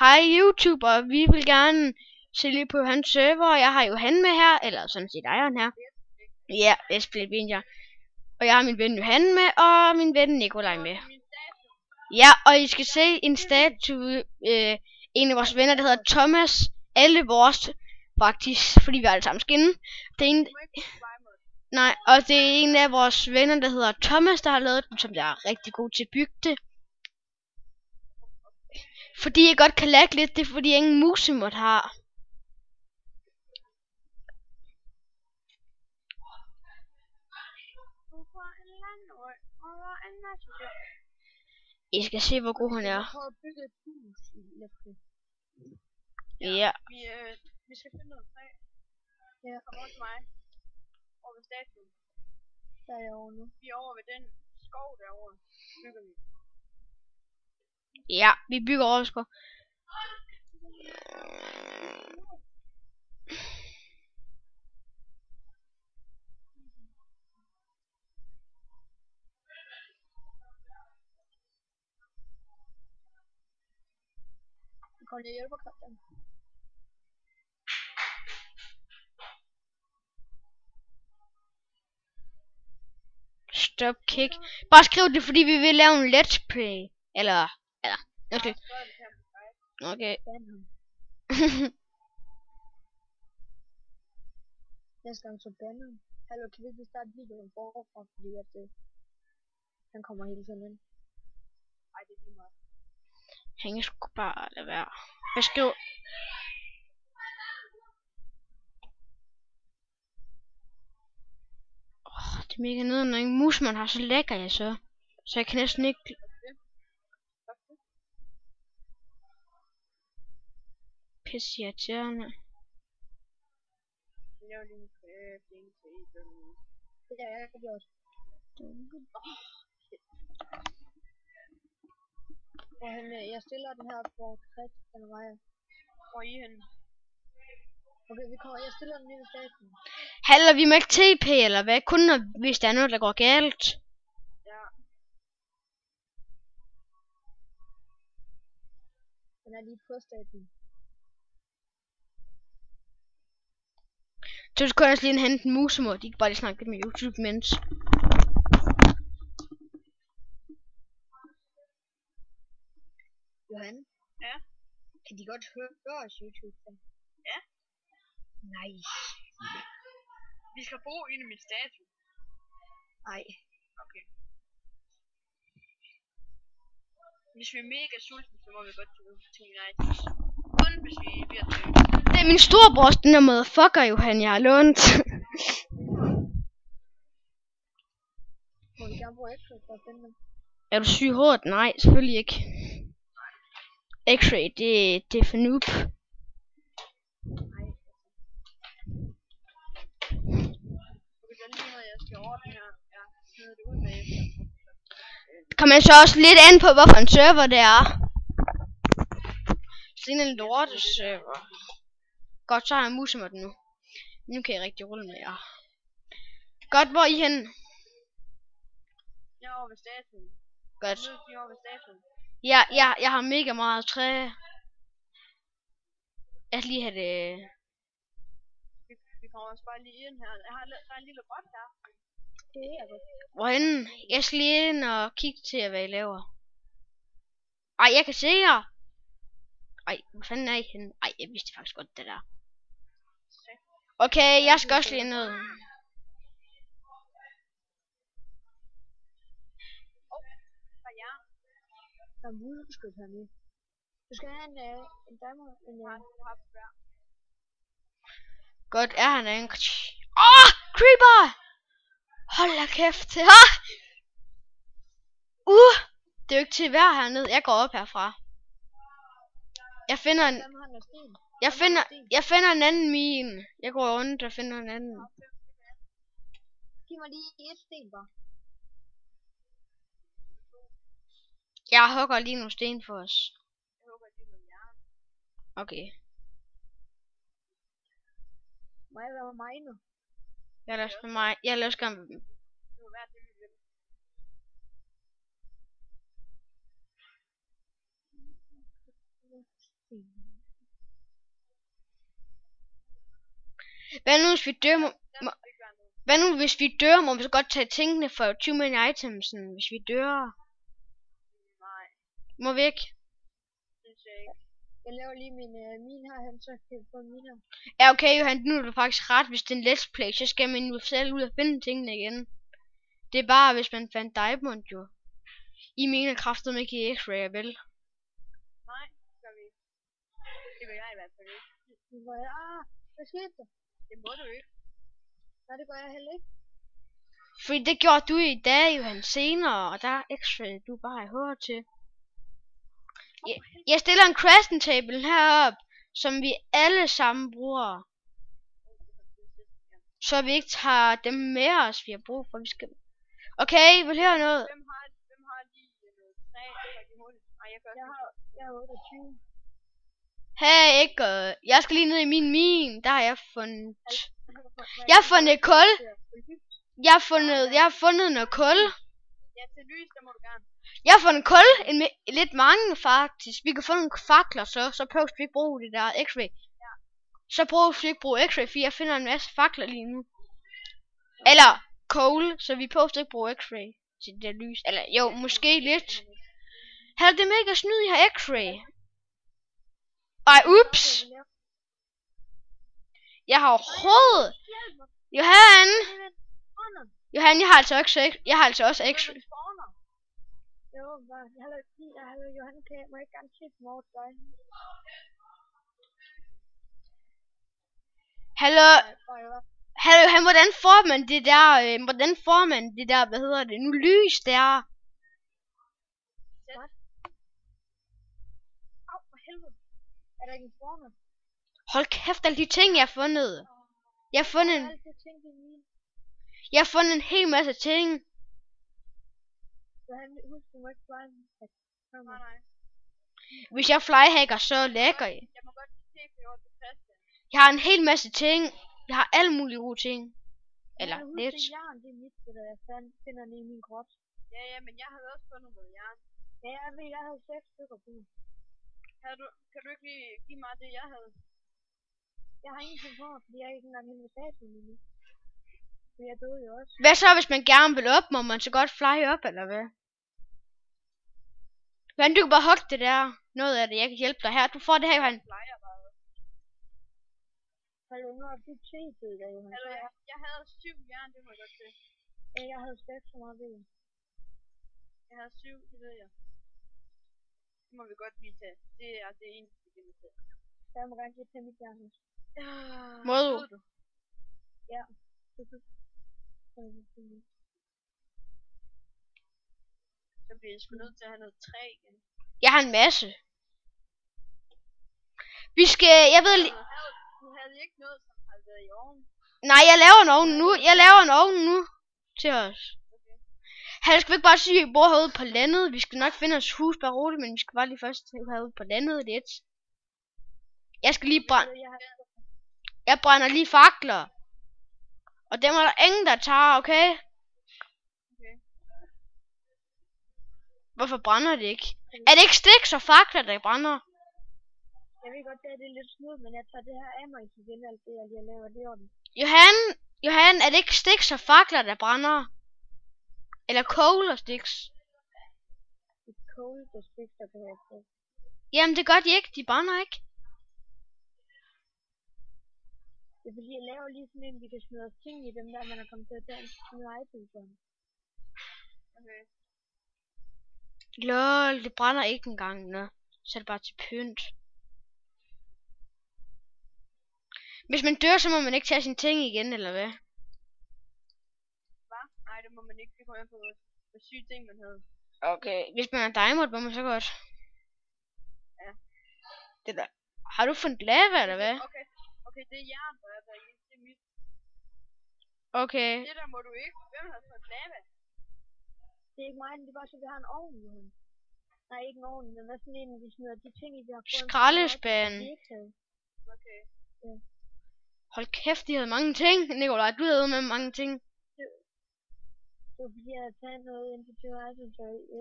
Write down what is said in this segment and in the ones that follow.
Hej YouTuber, vi vil gerne se lidt på hans server. Jeg har Johan med her, eller sådan set ejeren her. Ja, Split Ninja. Og jeg har min ven Johan med, og min ven Nikolaj med. Ja, og I skal se en statue, en af vores venner, der hedder Thomas. Alle vores, faktisk, fordi vi er alle sammen skinne. Det er en, nej, og det er en af vores venner, der hedder Thomas, der har lavet den, som er rigtig god til at bygge det. Fordi jeg godt kan lagge lidt, det er fordi jeg ingen musemod har. I skal se hvor god han er. Ja. Vi skal finde noget træ. Ja. Kom over til mig. Over ved statuen. Der er jeg over nu. Vi er over ved den skov derovre. Bygger vi. Ja, vi bygger overskov. Kom lige hjælper Christian. Stop kick. Bare skriv det, fordi vi vil lave en let's play. Eller. Okay. Okay. Næste gang så bander. Hallo, kan vi ikke starte videoen forfra, fordi at han kommer hele tiden ind. Ej, det er lige meget. Han kan sgu bare lade være. Beskriv. Det er mega nede, når en mus man har, så lækker jeg så. Så jeg kan næsten ikke. Pisse irriterende. Det er jeg gjort. Jeg stiller den her på Christian og Maja. Hvor er I henne? Okay, jeg stiller den lige ved staten. Hallo, vi må ikke TP eller hvad? Kun hvis der er noget, der går galt. Ja. Den er lige på staten. Så du skal også lige hente en musemor. De kan bare lige snakke lidt med YouTube mens. Johan? Ja? Kan de godt høre os YouTube? Ja? Nej. Vi skal bo inde i mit statue. Nej. Okay. Hvis vi er mega sultne, så må vi godt til United. Kun hvis vi bliver til. Det er min storebrors, den der motherfucker, Johan, jeg har lånt. Må vi gerne bruge X-ray for at finde dem? Er du syg hårdt? Nej, selvfølgelig ikke. X-ray, det er for noob. Nej. Okay, der er lige noget, jeg skal ordne her. Ja, smider det ud bagefter. Kan man så også lidt an på, hvorfor en server det er. Sådan en lorte server. Godt, så har jeg musemod nu. Nu kan jeg rigtig rulle med jer. Godt, hvor er I henne? Jeg er over ved statuen. Godt. Nu er vi over ved statuen. Ja, jeg har mega meget træ. Jeg skal lige have det. Vi kommer også bare lige ind her. Der er en lille bot her. Det er godt. Hvorhenne? Jeg skal lige ind og kigge til, hvad I laver. Ej, jeg kan se jer. Ej, hvor fanden er I henne? Ej, jeg vidste faktisk godt det der. Okay, jeg skal også lige ned. Der er museskyld hernede. Du skal have en diamond. Godt, er han en. Creeper! Hold da kæft. Det er jo ikke til at være hernede. Jeg går op herfra. Jeg finder en anden mine. Jeg går rundt og finder en anden. Giv mig lige et sten bare. Jeg hugger lige nogle sten for os. Okay. Må jeg være mig nu? Jeg lader skam. Hvad nu hvis vi dør? Der må ikke være noget. Hvad nu hvis vi dør? Må vi så godt tage tingene for too many itemsen, hvis vi dør? Nej, Må vi ikke? synes jeg ikke. Jeg laver lige min her hen, så kan vi få min her. Ja, okay, Johan, nu er du faktisk ret. Hvis det er en let's play, så skal man jo selv ud og finde tingene igen. Det er bare, hvis man fandt diamond, jo. I mener kraftedeme ikke i X-ray, vel? Nej, det gør vi ikke. Det gør jeg i hvert fald ikke. Hvad skete der? Det må du ikke. Nej, det gør jeg heller ikke. Fordi det gjorde du i dag, Johan, senere, og der er X-ray, du bare har hørt til. Jeg stiller en crafting table herop, som vi alle sammen bruger. Så vi ikke tager dem med os, vi har brug for. Vi skal... Okay, vil høre noget? Hvem har lige noget træ, så de hurtigt? Nej, jeg gør Jeg har 28. Hey, ikke. Jeg skal lige ned i min mine. Der har jeg fundet... Jeg har fundet kul. Jeg har fundet noget kul. Ja, til lys, der må du gerne. Jeg har fundet kul. Lidt mange, faktisk. Vi kan få nogle fakler, så behøver vi ikke bruge det der X-ray. Ja. Så behøver vi ikke bruge X-ray, fordi jeg finder en masse fakler lige nu. Eller coal, så vi behøver ikke bruge X-ray til det lys. Eller jo, måske lidt. Her det mega snyd, I har X-ray. Ej, ups. Jeg har overhovedet... Johan, jeg har altså også X-ray. Jo, hallo Johan, må jeg ikke gerne se på vores dig? Hallo Johan, hvordan får man det der, hvad hedder det nu, lys der? Au, for helvede. Er der ikke en spawner? Hold kæft, alle de ting, jeg har fundet. Jeg har fundet en hel masse ting. Johan, husk, du må ikke flyhack. Nej. Hvis jeg flyhacker, så lægger jeg. Jeg må godt se på over til Christian. Jeg har en hel masse ting. Jeg har alle mulige gode ting. Eller lidt. Det er jern, det er mit, det jeg finder nede i min grot. Ja, men jeg havde også fundet noget jern. Ja, jeg havde 6 stykker på. Kan du ikke lige give mig det, jeg havde? Jeg har ingenting på, fordi jeg er ikke engang inde ved statuen endnu. For jeg døde jo også. Hvad så, hvis man gerne vil op? Må man så godt fly op, eller hvad? Men du kan bare hugge det der. Noget af det, jeg kan hjælpe dig her. Du får det her, Johan. Hallo, nu har du 10 tid, Johan. Hallo, jeg havde 7 jern, det må jeg godt se. Ja, jeg havde 6 så meget ved. Jeg havde 7, det ved jeg. Det må vi godt lige tage. Det er det eneste, vi kan tage. Jeg må gerne lige tage mit jern. Må du? Ja. Så bliver jeg sgu nødt til at have noget træ igen. Jeg har en masse. Vi skal, jeg ved lige... Du havde ikke noget, som havde været i ovnen? Nej, jeg laver en ovn nu. Til os. Okay. Her skal vi ikke bare sige, at vi bor herude på landet. Vi skal nok finde os hus bare roligt, men vi skal bare lige først herude på landet lidt. Jeg skal lige brænde... Jeg brænder lige fakler. Og dem er der ingen, der tager, okay? Okay. Hvorfor brænder det ikke? Er det ikke sticks og fakler, der brænder? Jeg ved godt, det er lidt snyd, men jeg tager det her af mig igen, alt det, jeg lige laver det om. Johan, er det ikke sticks og fakler, der brænder? Eller coal og sticks? Det er coal og sticks, der kan have på. Jamen, det gør de ikke. De brænder ikke. Det er fordi, jeg laver lige sådan en, vi kan smide os ting i dem der, man er kommet til at tage en items om. Okay. Lol, det brænder ikke engang, nå. Så er det bare til pynt. Hvis man dør, så må man ikke tage sine ting igen, eller hvad? Hvad? Nej, det må man ikke. Det kommer an på, hvor syge ting man havde. Okay, hvis man er diamond, må man så godt. Ja. Det der. Har du fundet lava, eller hvad? Okay, det er jern, der er der i. Det er mit. Okay. Det der må du ikke. Hvem har fundet lava? Det er ikke mig, det er bare så, vi har en ovn. Nej, ikke en ovn, men hvad sådan en, vi smider de ting i, vi har fået. Skraldespanden. Okay. Ja. Hold kæft, de havde mange ting. Nikolaj, du havde med mange ting. Det var fordi, jeg havde taget noget ind til 20 items og i.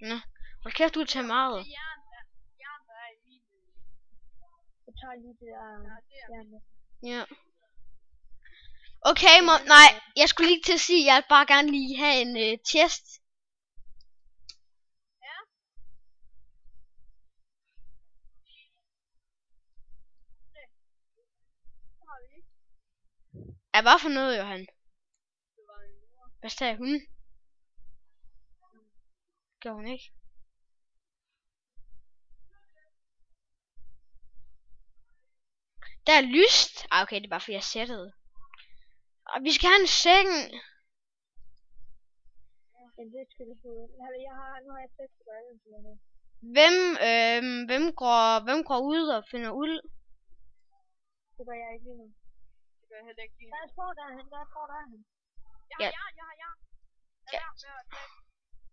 Nå, hold kæft, du tager meget. Det er jern, der er i min. Jeg tager lige det der. Ja. Okay, nej, jeg skulle lige til at sige, at jeg vil bare gerne lige have en chest. Ja. Nej. Så har vi ikke. Ja, hvad for noget, Johan? Det var en mor. Hvad sagde hun? Gør hun ikke? Der er lyst. Ah, okay, det er bare fordi jeg sættede. Og vi skal have en seng. Men det skal du få. Nu har jeg 6 stykker. Hvem går ud og finder uld? Det gør jeg ikke lige nu. Det gør jeg heller ikke lige. Der er spor derhen. Jeg Ja. Ja.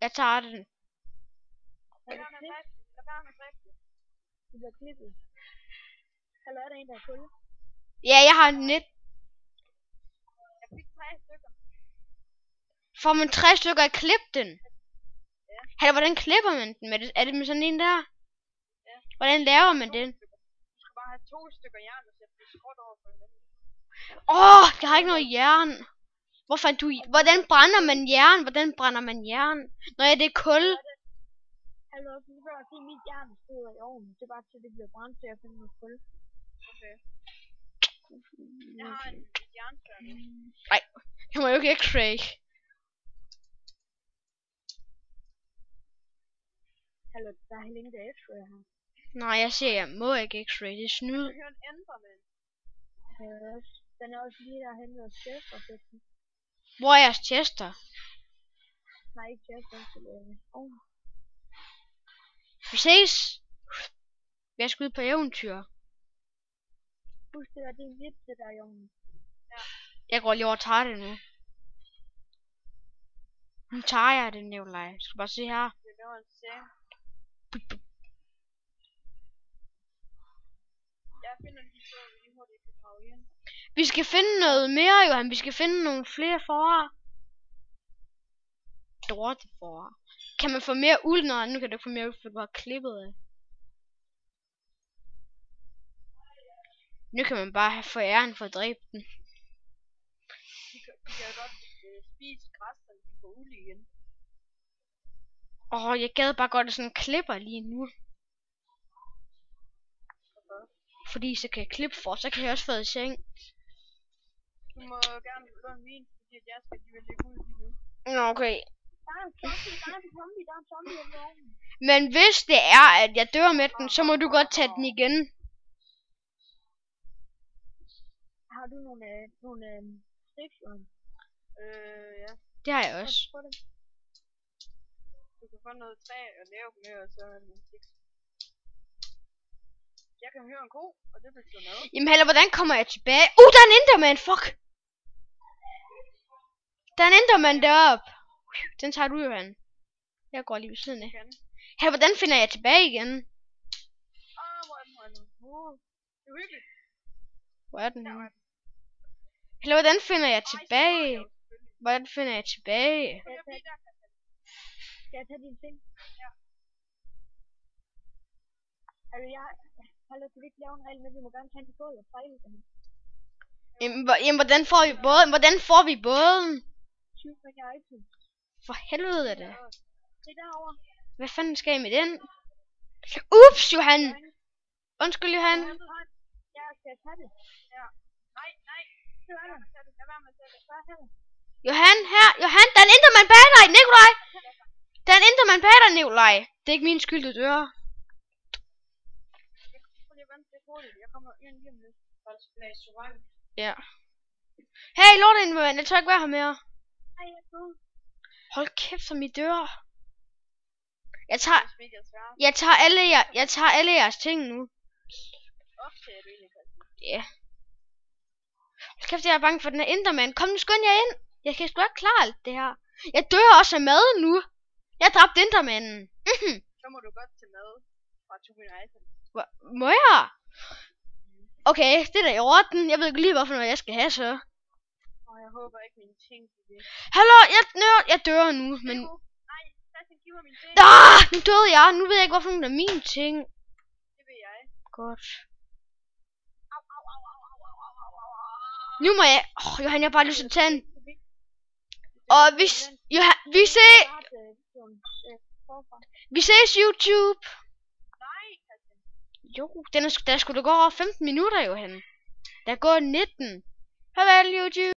Jeg tager den. Lad være med drikke. Det bliver klippet. Eller er der en, der er kul? Ja, jeg har 19. Jeg fik 3 stykker. Får man 3 stykker at klippe den? Ja. Eller hvordan klipper man den? Er det med sådan en der? Ja. Hvordan laver man den? Du skal bare have 2 stykker jern, og sætte det skråt over for hinanden. Jeg har ikke noget jern. Hvordan brænder man jern? Når det er kul. Hallo, du kan se mit jern steder i ovnen. Det er bare til det bliver brændt til at finde noget kul. Okay. Jeg har et jernsværd nu. Nej, jeg må jo ikke Craig. Hallo, der er heller ingen der X-ray her. Nej, jeg siger, jeg må ikke X-ray. Det er snyd. Jeg hører en Enderman. Den er også lige derhen ved Chester. Hvor er jeres Chester? Nej, ikke Chester. Vi ses. Jeg skal ud på eventyr. Husk det der, det er lidt det der, Jongen. Ja. Jeg går lige over og tager det nu. Nu tager jeg det, Nikolaj. Jeg skal bare se her. Det laver en seng. Jeg finder lige så, vi lige hurtigt kan grave igen. Vi skal finde noget mere, Johan. Vi skal finde nogle flere forår. Dorte forår. Kan man få mere uld? Nej, nu kan du ikke få mere uld, for du har klippet det. Nu kan man bare have for æren for at dræbe den. Vi kan godt spise græs, så vi får uld igen. Jeg gad bare godt sådan en klipper lige nu. Fordi så kan jeg klippe for, så kan jeg også få i seng. Du må gerne låne min, fordi jeg skal alligevel lægge ud lige nu. Nå, okay. Der er en zombie i ovnen. Men hvis det er, at jeg dør med den, så må du godt tage den igen. Har du nogle sticks, Johan? Ja. Det har jeg også. Du kan få noget træ og lave dem med, og så nogle sticks. Jeg kan høre en ko, og det betyder noget. Jamen heller, hvordan kommer jeg tilbage? Der er en Enderman, fuck! Der er en Enderman deroppe. Den tager du, Johan. Jeg går lige ved siden af. Heller, hvordan finder jeg tilbage igen? Hvor er den? Det er hyggeligt. Hvor er den? Heller, hvordan finder jeg tilbage? Hvordan finder jeg tilbage? Skal jeg tage dine ting? Ja. Hallo, kan vi ikke lave en regel med, at vi må gerne tage en båd og sejle den? Jamen, hvordan får vi båden? Hvordan får vi båden? 20 penge items. For helvede er det. Se derovre. Hvad fanden skal jeg med den? Ups, Johan! Undskyld, Johan. Ja, skal jeg tage det? Ja. Nej. Lad være med at tage det. Johan, her! Johan, der er en Enderman bag dig, Nikolaj! Der er en Enderman bag dig, Nikolaj! Det er ikke min skyld, du dør. Jeg kommer ind lige om lidt. Ja. Hey, Lord Enderman, jeg tør ikke være her mere. Hej, jeg er god. Hold kæft, som I dør. Jeg tager alle jeres ting nu. Ja. Hold kæft, jeg er bange for den her Enderman. Kom nu, skynd jer ind. Jeg kan sgu ikke klare alt det her. Jeg dør også af mad nu. Jeg dræbte Endermanen. Så må du godt til mad fra Tuminajsen. Må jeg? Okay, det er da i orden. Jeg ved ikke lige, hvorfor noget jeg skal have så. Jeg håber ikke mine ting i det. Hallo, jeg dør nu, men... Nej, Christian, giv mig mine ting. Nu døde jeg. Nu ved jeg ikke, hvorfor nogen er mine ting. Det ved jeg. Godt. Nu må jeg... Johan, jeg har bare lyst til at tage en... Og vi ses YouTube. Nej, Christian. Jo, der skulle da gå over 15 minutter, Johan. Der går 19. Farvel, YouTube.